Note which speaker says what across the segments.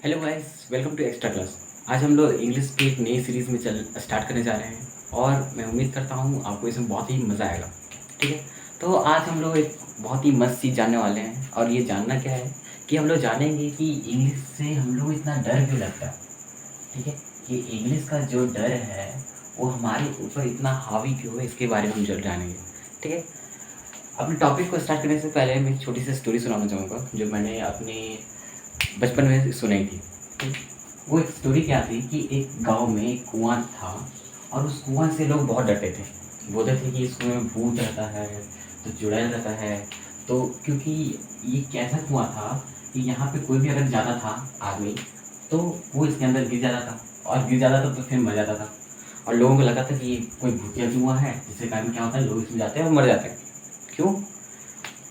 Speaker 1: Hello guys, welcome to extra class. आज हम लोग इंग्लिश की एक नई सीरीज़ में चल स्टार्ट करने जा रहे हैं और मैं उम्मीद करता हूँ आपको इसमें बहुत ही मज़ा आएगा। ठीक है, तो आज हम लोग एक बहुत ही मस्त चीज़ जानने वाले हैं और ये जानना क्या है कि हम लोग जानेंगे कि इंग्लिश से हम लोग इतना डर क्यों लगता है। ठीक है, कि इंग्लिश का जो डर है वो हमारे ऊपर इतना हावी क्यों है, इसके बारे में हम जल्द जानेंगे। ठीक है, अपने टॉपिक को स्टार्ट करने से पहले मैं एक छोटी सी स्टोरी सुनाना चाहूँगा जो मैंने अपने बचपन में सुनाई थी। ठीक, वो एक स्टोरी क्या थी कि एक गांव में एक कुआं था और उस कुआं से लोग बहुत डरते थे। बोलते थे कि इस कुएं में भूत रहता है, तो चुड़ैल रहता है। तो क्योंकि ये कैसा कुआं था कि यहाँ पे कोई भी अगर जाता था आदमी, तो वो इसके अंदर गिर जाता था और गिर जाता था तो फिर मर जाता था। और लोगों को लगा था कि ये कोई भूतिया कुआं है, जिसके कारण क्या होता है, लोग इसमें जाते हैं और मर जाते हैं। क्यों?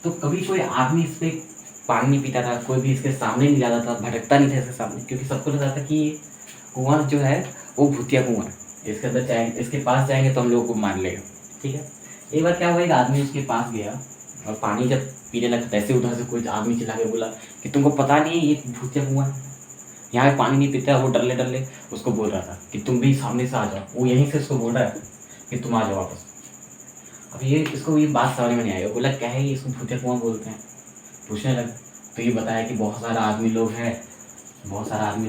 Speaker 1: तो कभी कोई आदमी इस पे पानी नहीं पीता था, कोई भी इसके सामने नहीं जाता था, भटकता नहीं था इसके सामने, क्योंकि सबको लगता था कि ये कुआं जो है वो भूतिया कुआं है, इसके अंदर जाएंगे, इसके पास जाएंगे तो हम लोगों को मार लेगा। ठीक है, एक बार क्या हुआ, एक आदमी उसके पास गया और पानी जब पीने लगा, तैसे उधर से कोई आदमी चिल्ला के बोला कि तुमको पता नहीं है ये भूतिया कुआं है, यहाँ पे पानी नहीं पीता है। वो डरले डरले उसको बोल रहा था कि तुम भी सामने से आ जाओ। वो यहीं से उसको बोल रहा है कि तुम आ जाओ वापस। अब ये इसको ये बात समझ में नहीं आई। वो बोला क्या है ये, इसको भूतिया कुआं बोलते हैं। पूछने लगा तो ये बताया कि बहुत सारा आदमी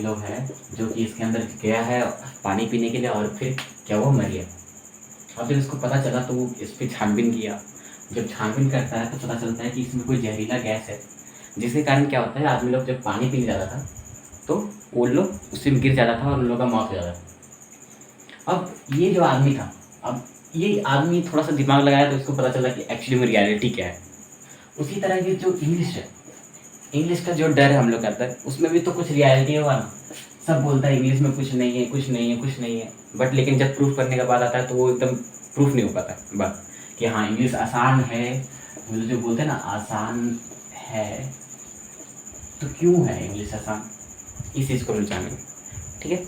Speaker 1: लोग हैं जो कि इसके अंदर गया है पानी पीने के लिए और फिर क्या वो मर गया। और जब इसको पता चला तो वो इस पर छानबीन किया। जब छानबीन करता है तो पता चलता है कि इसमें कोई जहरीला गैस है, जिसके कारण क्या होता है, आदमी लोग जब पानी पीने जाता था तो वो लोग उसी में गिर जाता था और उन लोगों का मौत हो जाता था। अब ये जो आदमी था, अब ये आदमी थोड़ा सा दिमाग लगाया तो इसको पता चला कि एक्चुअली में रियलिटी क्या है। उसी तरह ये जो इंग्लिश है, इंग्लिश का जो डर है हम लोग का अंदर, उसमें भी तो कुछ रियलिटी होगा ना। सब बोलता है इंग्लिश में कुछ नहीं है, कुछ नहीं है, कुछ नहीं है, बट लेकिन जब प्रूफ करने का बात आता है तो वो एकदम प्रूफ नहीं हो पाता बात कि हाँ इंग्लिश आसान है। मतलब जो बोलते हैं ना आसान है, तो क्यों है इंग्लिश आसान, इस चीज़ को हम जानेंगे। ठीक है,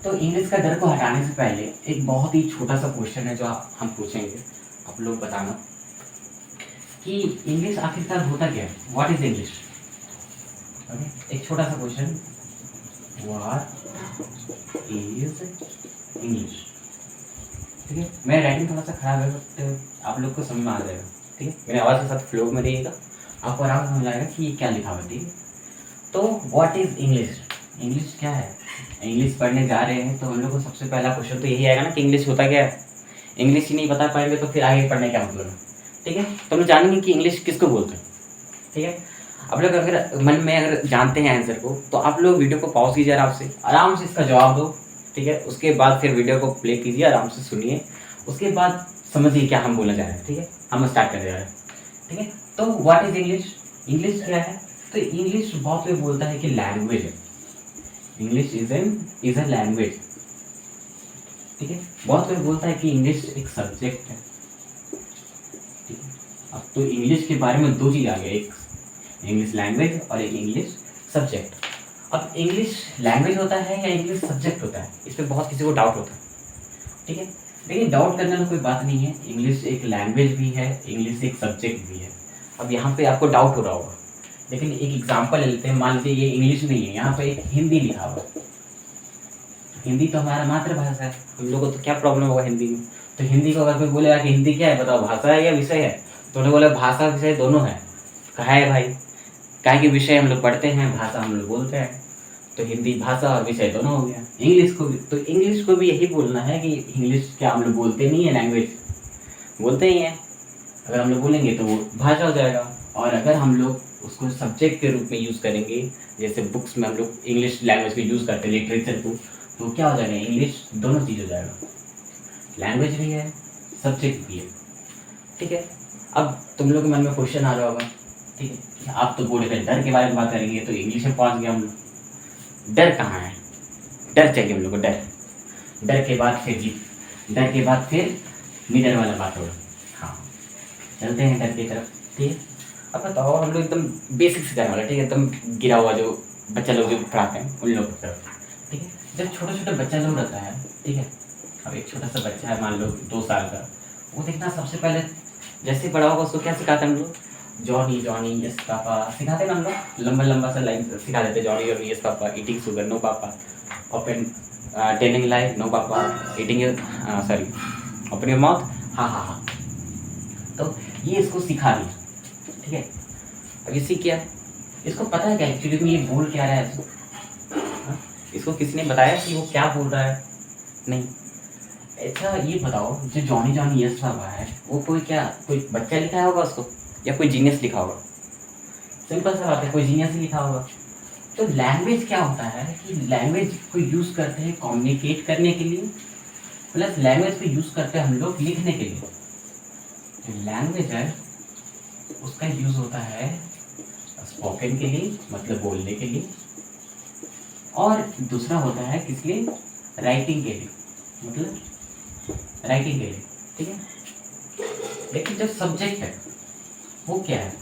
Speaker 1: तो इंग्लिश का डर को हटाने से पहले एक बहुत ही छोटा सा क्वेश्चन है जो हम पूछेंगे, आप लोग बताना कि इंग्लिश आखिरकार होता क्या है। What is English? ओके, एक छोटा सा क्वेश्चन, व्हाट इज इंग्लिश। ठीक है, मेरा राइटिंग थोड़ा सा खराब है बट आप लोग को समझ में आ जाएगा। ठीक है, मेरे आवाज़ के साथ फ्लो में रहिएगा, आपको आराम से समझ आएगा कि ये क्या लिखा हुआ है। ठीक है, तो व्हाट इज इंग्लिश, इंग्लिश क्या है। इंग्लिश पढ़ने जा रहे हैं तो हम लोग को सबसे पहला क्वेश्चन तो यही आएगा ना कि इंग्लिश होता क्या है। इंग्लिश ही नहीं बता पाएंगे तो फिर आगे पढ़ने का मतलब है। ठीक है, तो हम जानेंगे कि इंग्लिश किसको बोलते हैं। ठीक है, आप लोग अगर मन में अगर जानते हैं आंसर को तो आप लोग वीडियो को पॉज कीजिए, आराम से इसका जवाब दो। ठीक है, उसके बाद फिर वीडियो को प्ले कीजिए, आराम से सुनिए, उसके बाद समझिए क्या हम बोलना चाह रहे हैं। ठीक है, हम स्टार्ट करने जा रहे हैं। ठीक है, तो व्हाट इज इंग्लिश, इंग्लिश क्या है। तो इंग्लिश बहुत कोई बोलता है कि लैंग्वेज है, इंग्लिश इज अ लैंग्वेज। ठीक है, बहुत कोई बोलता है कि इंग्लिश एक सब्जेक्ट है। ठीक है, अब तो इंग्लिश के बारे में दो चीज़ आ गया, एक इंग्लिश लैंग्वेज और एक इंग्लिश सब्जेक्ट। अब इंग्लिश लैंग्वेज होता है या इंग्लिश सब्जेक्ट होता है, इस पर बहुत किसी को डाउट होता है। ठीक है, लेकिन डाउट करने में कोई बात नहीं है, इंग्लिश एक लैंग्वेज भी है, इंग्लिश एक सब्जेक्ट भी है। अब यहाँ पे आपको डाउट हो रहा होगा, लेकिन एक एग्जाम्पल ले लेते हैं। मान लीजिए ये इंग्लिश नहीं है, यहाँ पे एक हिंदी लिखा हुआ है। हिंदी तो हमारा मातृभाषा है, हम लोग को तो क्या प्रॉब्लम होगा हिंदी में। तो हिंदी को अगर कोई बोलेगा कि हिंदी क्या है, बताओ भाषा है या विषय है, तो उन्हें बोले भाषा विषय दोनों है। कहा है भाई, क्या कि विषय हम लोग पढ़ते हैं, भाषा हम लोग बोलते हैं, तो हिंदी भाषा और विषय दोनों हो गया। इंग्लिश को भी यही बोलना है कि इंग्लिश क्या हम लोग बोलते नहीं है, लैंग्वेज बोलते ही हैं। अगर हम लोग बोलेंगे तो वो भाषा हो जाएगा, और अगर हम लोग उसको सब्जेक्ट के रूप में यूज़ करेंगे, जैसे बुक्स में हम लोग इंग्लिश लैंग्वेज को यूज़ करते हैं, लिटरेचर को, तो क्या हो जाएगा, इंग्लिश दोनों चीज़ हो जाएगा, लैंग्वेज भी है, सब्जेक्ट भी है। ठीक है, अब तुम लोग के मन में क्वेश्चन आ रहा होगा, ठीक है, आप तो बोले थे डर के बारे में बात करेंगे, तो इंग्लिश में पहुंच गया हम लोग। डर कहाँ है, डर चाहिए हम लोग को, डर, डर के बाद फिर जीत, डर के बाद फिर निडर वाला बात होगा। हाँ, चलते हैं डर की तरफ। ठीक है, अब बताओ, हम लोग एकदम बेसिक से जाने वाला, ठीक है, एकदम गिरा हुआ जो बच्चा लोग जो पढ़ाते हैं उन लोगों की तरफ। ठीक है, जब छोटा छोटा बच्चा लोग रहता है, ठीक है, अब एक छोटा सा बच्चा है, मान लो 2 साल का, वो देखना सबसे पहले जैसे बड़ा होगा उसको क्या सिखाते हैं हम लोग, जॉनी जॉनी यस पापा सिखाते ना हम लोग, लंबा लंबा सा लाइन सिखा देते, Johnny Johnny yes papa, eating sugar no papa, open telling lie no papa, eating sorry open your mouth हाँ हाँ हाँ। तो ये इसको सिखा दिया, ठीक है। अब ये सीख गया, इसको पता है क्या एक्चुअली में ये बोल क्या रहा है इसको, हाँ? इसको किसी ने बताया कि वो क्या बोल रहा है? नहीं। अच्छा ये बताओ, जो जॉनी जॉनी यस पापा है वो कोई क्या कोई बच्चा लिखा होगा उसको, या कोई जीनियस लिखा होगा? सिंपल सा बात है, कोई जीनियस ही लिखा होगा। तो लैंग्वेज क्या होता है कि लैंग्वेज को यूज़ करते हैं कम्युनिकेट करने के लिए, प्लस लैंग्वेज को यूज़ करते हैं हम लोग लिखने के लिए। जो लैंग्वेज है उसका यूज़ होता है स्पोकन के लिए, मतलब बोलने के लिए, और दूसरा होता है किस लिए, राइटिंग के लिए, मतलब राइटिंग के लिए, ठीक है। लेकिन जो सब्जेक्ट है वो क्या है,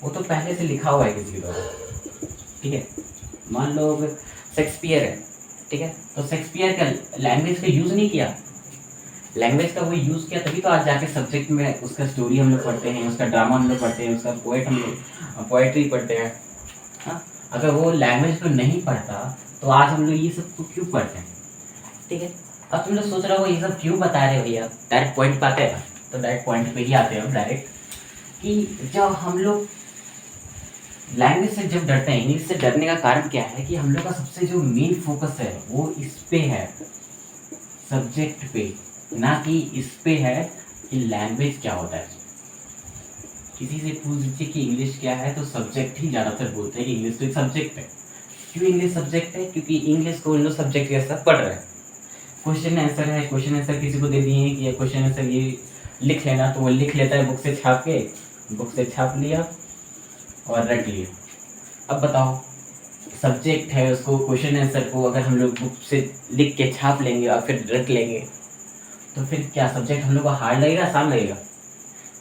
Speaker 1: वो तो पहले से लिखा हुआ है किसी के द्वारा, ठीक है। मान लो शेक्सपियर है, ठीक है, तो शेक्सपियर का लैंग्वेज का यूज़ नहीं किया, लैंग्वेज का वो यूज़ किया तभी तो आज जाके सब्जेक्ट में उसका स्टोरी हम लोग पढ़ते हैं, उसका ड्रामा हम लोग पढ़ते हैं, उसका पोएट हम लोग पोएट्री पढ़ते हैं, हाँ। अगर वो लैंग्वेज को नहीं पढ़ता तो आज हम लोग ये सब को क्यों पढ़ते हैं, ठीक है। अब तुम लोग सोच रहे हो ये सब क्यों बता रहे हो भैया, डायरेक्ट पॉइंट पे आते हैं, तो डायरेक्ट पॉइंट पे ही आते हैं डायरेक्ट, कि जब हम लोग लैंग्वेज से जब डरते हैं, इंग्लिश से डरने का कारण क्या है कि हम लोग का सबसे जो मेन फोकस है वो इस पे है, सब्जेक्ट पे, ना कि इस पे है कि लैंग्वेज क्या होता है। किसी से पूछ लीजिए कि इंग्लिश क्या है तो सब्जेक्ट ही ज़्यादातर बोलते हैं कि इंग्लिश तो एक सब्जेक्ट है। क्यों इंग्लिश सब्जेक्ट है? क्योंकि इंग्लिश को उन लोग सब्जेक्ट के साथ पढ़ रहे हैं। क्वेश्चन आंसर है, क्वेश्चन आंसर किसी को दे दिए हैं कि ये क्वेश्चन आंसर ये लिख लेना, तो वो लिख लेता है बुक से छाप के, बुक से छाप लिया और रट लिया। अब बताओ, सब्जेक्ट है उसको क्वेश्चन आंसर को अगर हम लोग बुक से लिख के छाप लेंगे और फिर रट लेंगे तो फिर क्या सब्जेक्ट हम लोग को हार्ड लगेगा, आसान लगेगा?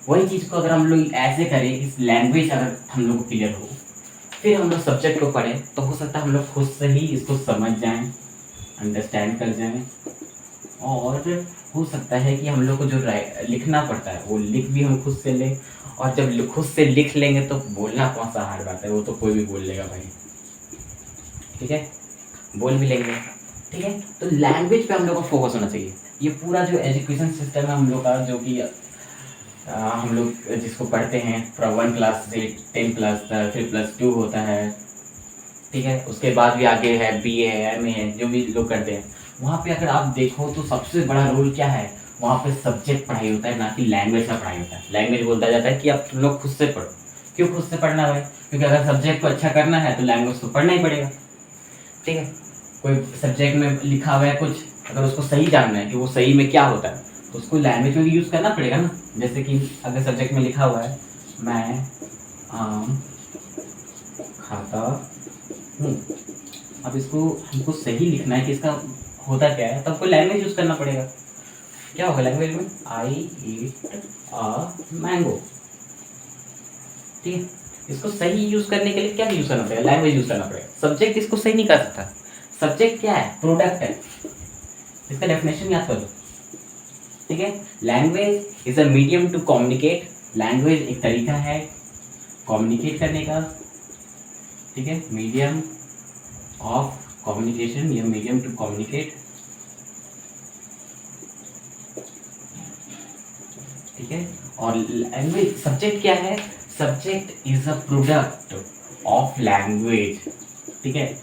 Speaker 1: वही चीज़ को अगर हम लोग ऐसे करें, इस लैंग्वेज अगर हम लोग को क्लियर हो, फिर हम लोग सब्जेक्ट को पढ़ें, तो हो सकता है हम लोग खुद से ही इसको समझ जाएं, अंडरस्टैंड कर जाएं, और हो सकता है कि हम लोग को जो लिखना पड़ता है वो लिख भी हम खुद से लें, और जब खुद से लिख लेंगे तो बोलना कौन सा हार्ड बात है, वो तो कोई भी बोल लेगा भाई, ठीक है, बोल भी लेंगे, ठीक है। तो लैंग्वेज पे हम लोग को फोकस होना चाहिए। ये पूरा जो एजुकेशन सिस्टम है हम लोग का, जो कि हम लोग जिसको पढ़ते हैं फ्रॉम 1 क्लास से 10 क्लास तक, फिर +2 होता है, ठीक है, उसके बाद भी आगे है BA है, MA है, जो भी लोग करते हैं, वहाँ पे अगर आप देखो तो सबसे बड़ा रोल क्या है, वहाँ पे सब्जेक्ट पढ़ाई होता है, ना कि लैंग्वेज का पढ़ाई होता है। लैंग्वेज बोलता जाता है कि आप तुम लोग खुद से पढ़ो। क्यों खुद से पढ़ना भाई? क्योंकि अगर सब्जेक्ट को अच्छा करना है तो लैंग्वेज तो पढ़ना ही पड़ेगा, ठीक है। कोई सब्जेक्ट में लिखा हुआ है कुछ, अगर उसको सही जानना है कि वो सही में क्या होता है, तो उसको लैंग्वेज में भी यूज़ करना पड़ेगा ना। जैसे कि अगर सब्जेक्ट में लिखा हुआ है मैं आम खाता हूँ, अब इसको हमको सही लिखना है कि इसका होता क्या है, तब कोई लैंग्वेज यूज़ करना पड़ेगा। क्या होगा लैंग्वेज में? आई ईट अ मैंगो, ठीक है। इसको सही यूज़ करने के लिए क्या यूज़ करना पड़ेगा? लैंग्वेज यूज़ करना पड़ेगा। सब्जेक्ट इसको सही नहीं कर सकता। सब्जेक्ट क्या है? प्रोडक्ट है। इसका डेफिनेशन याद कर लो, ठीक है। Language is a medium to communicate. Language एक तरीका है कम्युनिकेट करने का, ठीक है, मीडियम ऑफ कम्युनिकेशन या मीडियम टू कम्युनिकेट, ठीक है। और लैंग्वेज सब्जेक्ट क्या है? Subject is a product of language, ठीक है।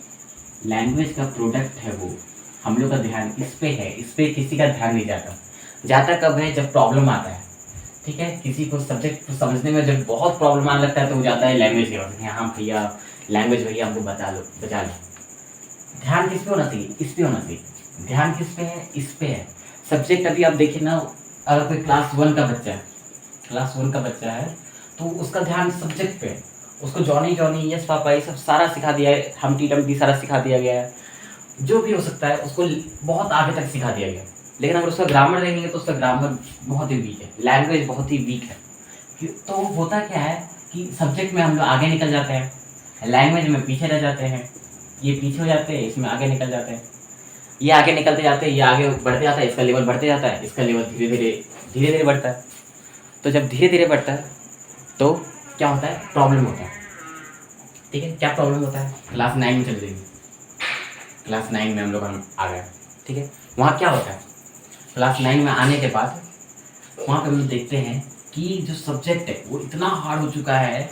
Speaker 1: लैंग्वेज का प्रोडक्ट है वो। हम लोग का ध्यान इस पे है, इस पे किसी का ध्यान नहीं जाता। जाता कब है? जब प्रॉब्लम आता है, ठीक है। किसी को सब्जेक्ट को समझने में जब बहुत प्रॉब्लम आने लगता है तो वो जाता है लैंग्वेज के पास, हाँ भैया लैंग्वेज भैया हमको बता लो, बचा लो। ध्यान किस पे होना चाहिए? इस पे होना चाहिए। ध्यान किस पे है? इस पे है। सब्जेक्ट अभी आप देखिए ना, अगर कोई क्लास 1 का बच्चा है, क्लास 1 का बच्चा है तो उसका ध्यान सब्जेक्ट पे है। उसको जॉनी जॉनी यस पापा ये सब सारा सिखा दिया है, हमटी टमटी सारा सिखा दिया गया है, जो भी हो सकता है उसको बहुत आगे तक सिखा दिया गया। लेकिन अगर उसका ग्रामर देखेंगे तो उसका ग्रामर बहुत ही वीक है, लैंग्वेज बहुत ही वीक है। तो होता क्या है कि सब्जेक्ट में हम लोग आगे निकल जाते हैं, लैंग्वेज में पीछे रह जाते हैं। ये पीछे हो जाते हैं, इसमें आगे निकल जाते हैं, ये आगे निकलते जाते हैं, ये आगे बढ़ते जाता है, इसका लेवल बढ़ते जाता है, इसका लेवल धीरे धीरे बढ़ता है। तो जब धीरे धीरे बढ़ता है तो क्या होता है, प्रॉब्लम होता है। ठीक है, क्या प्रॉब्लम होता है, क्लास 9 में चल जाइए, क्लास 9 में हम लोग आ गए। ठीक है, वहाँ क्या होता है, क्लास 9 में आने के बाद वहाँ पे हम लोग देखते हैं कि जो सब्जेक्ट है वो इतना हार्ड हो चुका है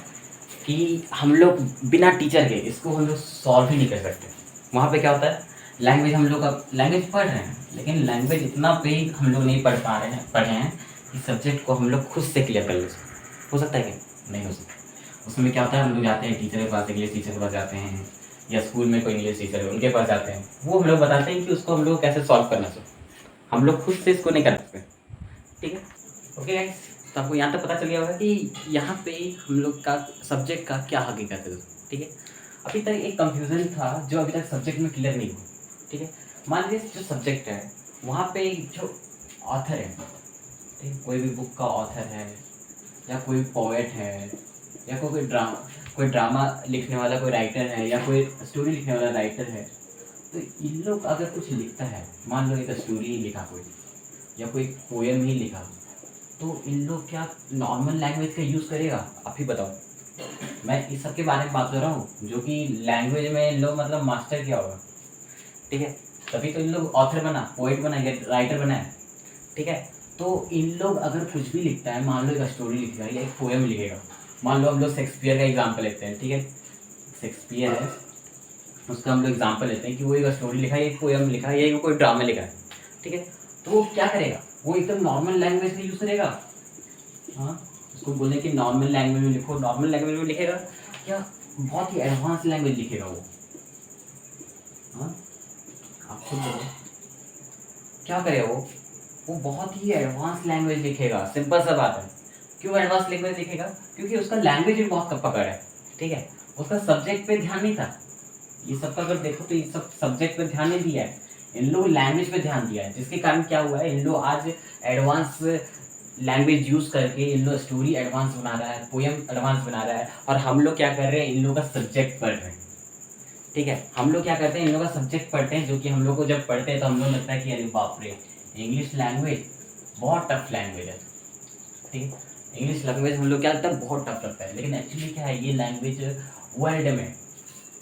Speaker 1: कि हम लोग बिना टीचर के इसको हम लोग सॉल्व ही नहीं कर सकते। वहाँ पे क्या होता है, लैंग्वेज हम लोग का लैंग्वेज पढ़ रहे हैं, लेकिन लैंग्वेज इतना बेसिक हम लोग नहीं पढ़े हैं कि सब्जेक्ट को हम लोग खुद से क्लियर कर ले सकें। हो सकता है कि नहीं हो सकता। उसमें क्या होता है, हम लोग जाते हैं टीचर के पास, इंग्लिश टीचर के पास जाते हैं, या स्कूल में कोई इंग्लिश टीचर है उनके पास जाते हैं, वो हम लोग बताते हैं कि उसको हम लोग कैसे सॉल्व करना चाहिए। हम लोग खुद से इसको नहीं कर सकते। ठीक है, ओके गाइस, तो आपको यहाँ तक पता चल गया होगा कि यहाँ पे हम लोग का सब्जेक्ट का क्या हकीकत है। ठीक है, अभी तक एक कंफ्यूजन था जो अभी तक सब्जेक्ट में क्लियर नहीं हुआ। ठीक है, मान लीजिए जो सब्जेक्ट है वहाँ पे जो ऑथर है, ठीक है, कोई भी बुक का ऑथर है, या कोई पोएट है, या कोई ड्रामा लिखने वाला कोई राइटर है, या कोई स्टोरी लिखने वाला राइटर है, तो इन लोग अगर कुछ लिखता है, मान लो एक स्टोरी ही लिखा कोई, या कोई पोएम ही लिखा, तो इन लोग क्या नॉर्मल लैंग्वेज का यूज़ करेगा, आप ही बताओ। मैं इस सब के बारे में बात कर रहा हूँ जो कि लैंग्वेज में इन लोग मतलब मास्टर किया होगा। ठीक है, तभी तो इन लोग ऑथर बना, पोइट बना, या राइटर बना है। ठीक है, तो इन लोग अगर कुछ भी लिखता है, मान लो एक स्टोरी लिखेगा या एक पोएम लिखेगा, मान लो हम लोग शेक्सपियर का एग्जाम्पल लेते हैं। ठीक है, शेक्सपियर है, उसका हम लोग एग्जाम्पल लेते हैं कि वो एक स्टोरी लिखा है, एक पोएम लिखा है, या कोई ड्रामा लिखा है। ठीक है, तो वो क्या करेगा, वो एकदम नॉर्मल लैंग्वेज में यूज़ करेगा। हाँ, उसको बोले कि नॉर्मल लैंग्वेज में लिखो, नॉर्मल लैंग्वेज में लिखेगा, क्या बहुत ही एडवांस लैंग्वेज लिखेगा वो। हाँ, आप खुद बोलो, क्या करेगा वो बहुत ही एडवांस लैंग्वेज लिखेगा। सिंपल सा बात है, क्यों एडवांस लैंग्वेज लिखेगा, क्योंकि उसका लैंग्वेज भी बहुत पकड़ है। ठीक है, उसका सब्जेक्ट पे ध्यान नहीं था। ये सब का अगर देखो तो ये सब सब्जेक्ट पे ध्यान नहीं दिया है, इन लोग लैंग्वेज पे ध्यान दिया है, जिसके कारण क्या हुआ है, इन लोग आज एडवांस लैंग्वेज यूज़ करके इन लोग स्टोरी एडवांस बना रहा है, पोएम एडवांस बना रहा है, और हम लोग क्या कर रहे हैं, इन लोग का सब्जेक्ट पढ़ रहे हैं। ठीक है, हम लोग क्या करते हैं, इन लोग का सब्जेक्ट पढ़ते हैं, जो कि हम लोग को जब पढ़ते हैं तो हम लोग लगता है कि अरे बाप रे, इंग्लिश लैंग्वेज बहुत टफ लैंग्वेज है। ठीक है, इंग्लिश लैंग्वेज हम लोग क्या लगता है, बहुत टफ लगता है, लेकिन एक्चुअली क्या है, ये लैंग्वेज वर्ल्ड में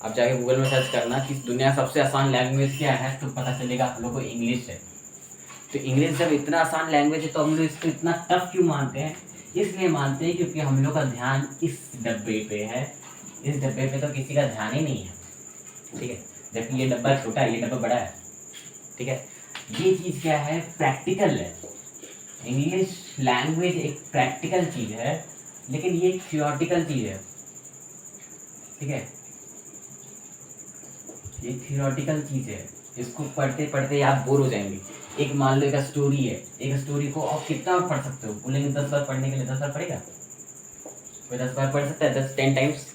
Speaker 1: आप जाके गूगल में सर्च करना कि दुनिया सबसे आसान लैंग्वेज क्या है, तो पता चलेगा हम लोग को इंग्लिश है। तो इंग्लिश जब इतना आसान लैंग्वेज है तो हम लोग इसको इतना टफ क्यों मानते हैं, इसलिए मानते हैं क्योंकि हम लोग का ध्यान इस डब्बे पे है। इस डब्बे पे तो किसी का ध्यान ही नहीं है। ठीक है, जबकि ये डब्बा छोटा है, ये डब्बा बड़ा है। ठीक है, ये चीज़ क्या है, प्रैक्टिकल है। इंग्लिश लैंग्वेज एक प्रैक्टिकल चीज़ है, लेकिन ये एक थियोरटिकल चीज़ है। ठीक है, ये थियोरटिकल चीज़ है, इसको पढ़ते पढ़ते आप बोर हो जाएंगे। एक मान लो एक स्टोरी है, एक स्टोरी को आप कितना पढ़ सकते हो, बोलेंगे 10 बार पढ़ने के लिए 10 बार पढ़ेगा कोई? 10 बार पढ़ सकता है? 10 टाइम्स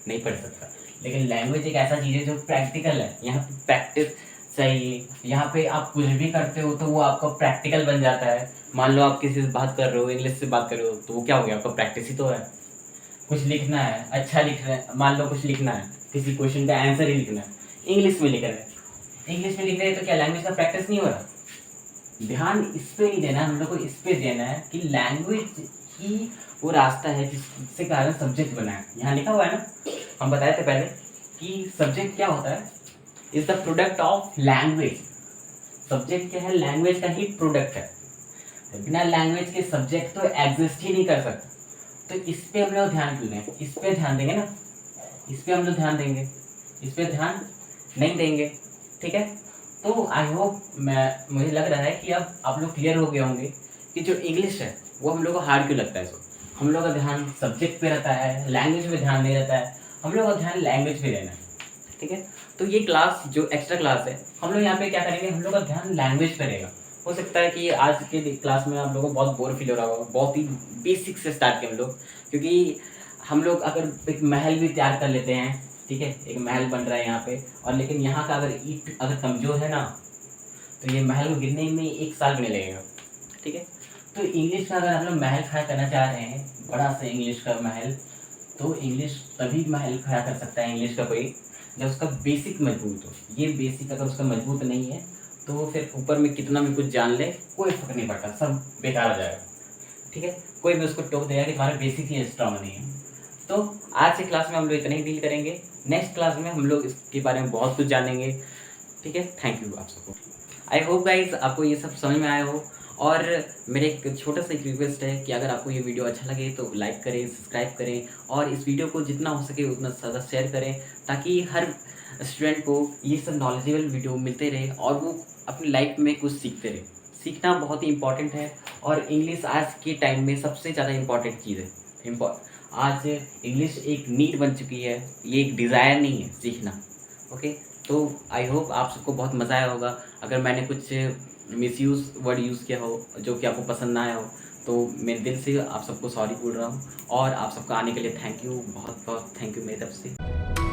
Speaker 1: नहीं पढ़ सकता। लेकिन लैंग्वेज एक ऐसा चीज़ है जो प्रैक्टिकल है, यहाँ पे प्रैक्टिस चाहिए। यहाँ पे आप कुछ भी करते हो तो वो आपका प्रैक्टिकल बन जाता है। मान लो आप किसी से बात कर रहे हो, इंग्लिश से बात कर रहे हो, तो वो क्या हो गया, आपका प्रैक्टिस ही तो है। कुछ लिखना है, अच्छा लिख रहे हैं, मान लो कुछ लिखना है, किसी क्वेश्चन का आंसर ही लिखना है, इंग्लिश में लिख रहे हैं, इंग्लिश में लिख रहे हैं, तो क्या लैंग्वेज का प्रैक्टिस नहीं हो रहा? ध्यान इस पे नहीं देना, हम लोग को इस पे देना है कि लैंग्वेज ही वो रास्ता है जिससे कारण सब्जेक्ट बना है। यहाँ लिखा हुआ है ना, हम बताए थे पहले कि सब्जेक्ट क्या होता है, is the product of language. Subject क्या है, लैंग्वेज का ही प्रोडक्ट है। बिना लैंग्वेज के सब्जेक्ट तो एग्जिस्ट ही नहीं कर सकता। तो इस पे हम लोग ध्यान क्यों दें, इस पे ध्यान देंगे ना, इस पे हम लोग ध्यान देंगे, इस पे ध्यान नहीं देंगे। ठीक है, तो आई होप मुझे लग रहा है कि अब आप लोग क्लियर हो गए होंगे कि जो इंग्लिश है वो हम लोग को हार्ड क्यों लगता है। सो हम लोग का ध्यान सब्जेक्ट पे रहता है, लैंग्वेज पे ध्यान नहीं रहता है, हम लोग का ध्यान लैंग्वेज पे रहना है। ठीक है, तो ये क्लास जो एक्स्ट्रा क्लास है, हम लोग यहाँ पे क्या करेंगे, हम लोग का ध्यान लैंग्वेज पे रहेगा। हो सकता है कि आज के क्लास में आप लोगों को बहुत बोर फील हो रहा होगा, बहुत ही बेसिक से स्टार्ट किए हम लोग, क्योंकि हम लोग अगर एक महल भी तैयार कर लेते हैं, ठीक है, एक महल बन रहा है यहाँ पे, और लेकिन यहाँ का अगर ईंट अगर कमज़ोर है ना, तो ये महल को गिरने में 1 साल गिरने लगेगा। ठीक है, तो इंग्लिश का अगर हम लोग महल खड़ा करना चाह रहे हैं, बड़ा सा इंग्लिश का महल, तो इंग्लिश तभी महल खड़ा कर सकता है इंग्लिश का कोई, जब उसका बेसिक मजबूत हो। ये बेसिक अगर उसका मजबूत नहीं है तो फिर ऊपर में कितना भी कुछ जान ले कोई फर्क नहीं पड़ता, सब बेकार हो जाएगा। ठीक है, कोई भी उसको टोक देगा कि तुम्हारा बेसिक ही स्ट्रांग नहीं है। तो आज की क्लास में हम लोग इतना ही डील करेंगे। नेक्स्ट क्लास में हम लोग इसके बारे में बहुत कुछ जानेंगे। ठीक है, थैंक यू आप सबको। आई होप गाइज आपको ये सब समझ में आया हो। और मेरे एक छोटा सा एक रिक्वेस्ट है कि अगर आपको ये वीडियो अच्छा लगे तो लाइक करें, सब्सक्राइब करें और इस वीडियो को जितना हो सके उतना ज़्यादा शेयर करें, ताकि हर स्टूडेंट को ये सब नॉलेजेबल वीडियो मिलते रहे और वो अपनी लाइफ में कुछ सीखते रहे। सीखना बहुत ही इंपॉर्टेंट है और इंग्लिश आज के टाइम में सबसे ज़्यादा इंपॉर्टेंट चीज़ है। आज इंग्लिश एक नीड बन चुकी है, ये एक डिज़ायर नहीं है सीखना। ओके, तो आई होप आप सबको बहुत मज़ा आया होगा। अगर मैंने कुछ मिसयूज़ वर्ड यूज़ किया हो जो कि आपको पसंद ना आया हो तो मेरे दिल से आप सबको सॉरी बोल रहा हूँ। और आप सबका आने के लिए थैंक यू, बहुत बहुत थैंक यू मेरी तरफ से।